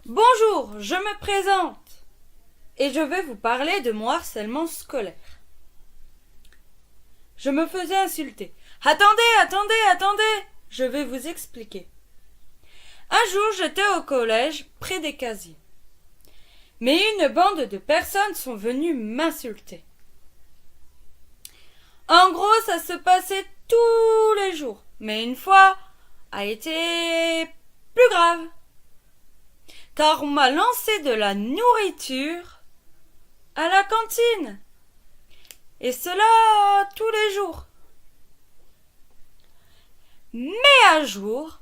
Bonjour, je me présente et je vais vous parler de mon harcèlement scolaire. Je me faisais insulter. Attendez, je vais vous expliquer. Un jour, j'étais au collège, près des casiers. Mais une bande de personnes sont venues m'insulter. En gros, ça se passait tous les jours, mais une fois a été plus grave. Car on m'a lancé de la nourriture à la cantine. Et cela tous les jours. Mais un jour,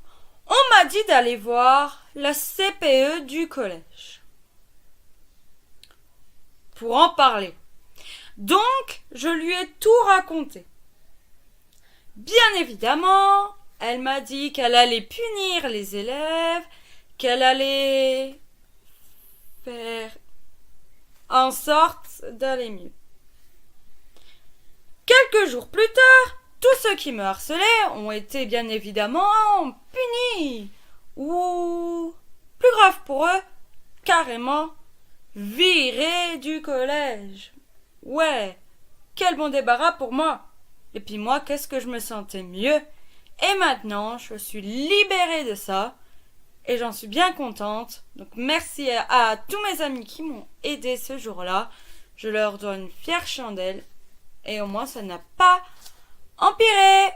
on m'a dit d'aller voir la CPE du collège pour en parler. Donc, je lui ai tout raconté. Bien évidemment, elle m'a dit qu'elle allait punir les élèves, qu'elle allait faire en sorte d'aller mieux. Quelques jours plus tard, tous ceux qui me harcelaient ont été bien évidemment punis, ou, plus grave pour eux, carrément virés du collège. Ouais, quel bon débarras pour moi. Et puis moi, qu'est-ce que je me sentais mieux. Et maintenant, je suis libérée de ça. Et j'en suis bien contente. Donc merci à tous mes amis qui m'ont aidé ce jour-là. Je leur donne une fière chandelle. Et au moins, ça n'a pas empiré.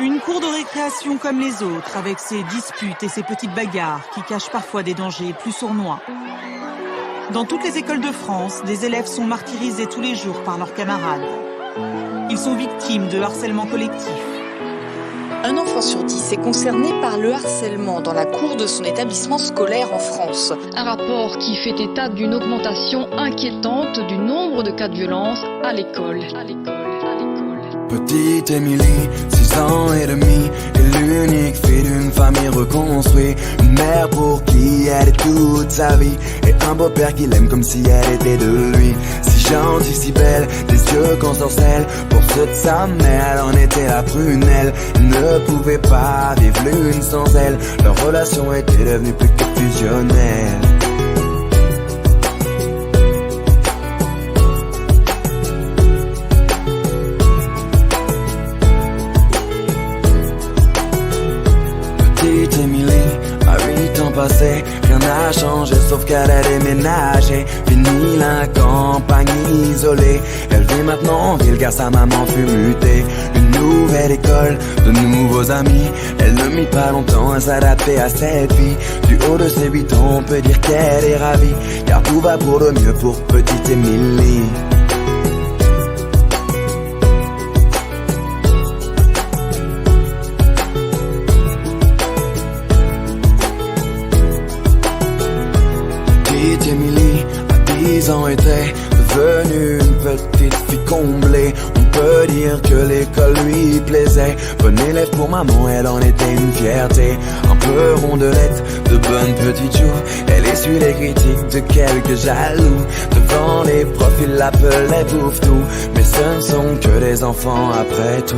Une cour de récréation comme les autres, avec ses disputes et ses petites bagarres qui cachent parfois des dangers plus sournois. Dans toutes les écoles de France, des élèves sont martyrisés tous les jours par leurs camarades. Ils sont victimes de harcèlement collectif. Un enfant sur 10 est concerné par le harcèlement dans la cour de son établissement scolaire en France. Un rapport qui fait état d'une augmentation inquiétante du nombre de cas de violence à l'école. Petite Émilie, 6 ans et demi, est l'unique fille d'une famille reconstruite. Une mère pour qui elle est toute sa vie, et un beau-père qui l'aime comme si elle était de lui. Si gentille, si belle, des yeux qu'on sorcelle. Pour ceux de sa mère, elle en était la prunelle. Il ne pouvait pas vivre l'une sans elle. Leur relation était devenue plus que fusionnelle. Petite Émilie, à 8 ans passés, rien n'a changé sauf qu'elle a déménagé. Fini la campagne isolée, elle vit maintenant en ville car sa maman fut mutée. Une nouvelle école, de nouveaux amis, elle ne mit pas longtemps à s'adapter à cette vie. Du haut de ses 8 ans, on peut dire qu'elle est ravie, car tout va pour le mieux pour petite Émilie. Émilie, à 10 ans, était devenue une petite fille comblée. On peut dire que l'école lui plaisait. Bonne élève pour maman, elle en était une fierté. Un peu rondelette, de bonnes petites joues. Elle essuie les critiques de quelques jaloux. Devant les profs, ils l'appelaient Bouffe-tout. Mais ce ne sont que des enfants après tout.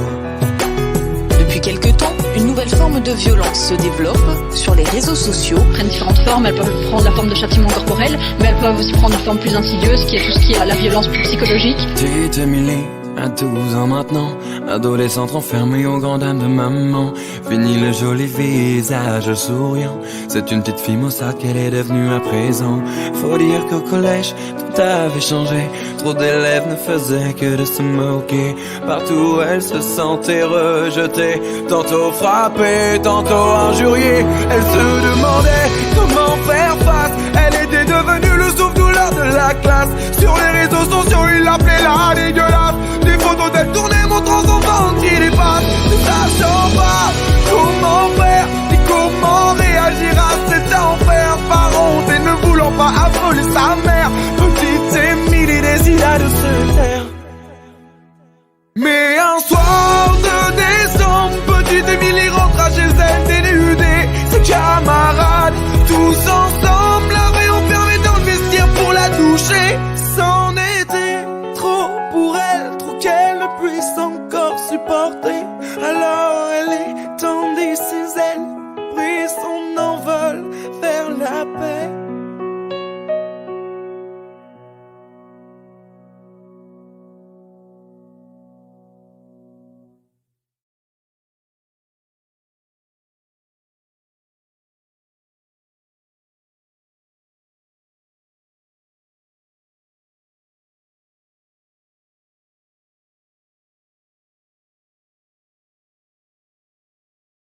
Depuis quelque temps, une nouvelle forme de violence se développe sur les réseaux sociaux. Elles prennent différentes formes, elles peuvent prendre la forme de châtiment corporel, mais elles peuvent aussi prendre une forme plus insidieuse, qui est tout ce qui est la violence plus psychologique. Petite Émilie, à 12 ans maintenant, adolescente enfermée aux grandes dames de maman. Fini le joli visage souriant, c'est une petite fille maussade qu'elle est devenue à présent. Faut dire qu'au collège, tout avait changé. Trop d'élèves ne faisaient que de se moquer. Partout elle se sentait rejetée, tantôt frappée, tantôt injuriée. Elle se demandait comment faire face. Elle était devenue le souffle-douleur de la classe. Sur les réseaux sociaux, il l'appelait la dégueulasse. Des photos d'elle tournées montrant son ventre qui dépasse. Ne sachant pas comment faire ni comment réagir à cet enfer. Par honte et ne voulant pas affoler sa mère, petite Émilie décida de se taire. Mais un soir de décembre, petite Émilie rentre vrai.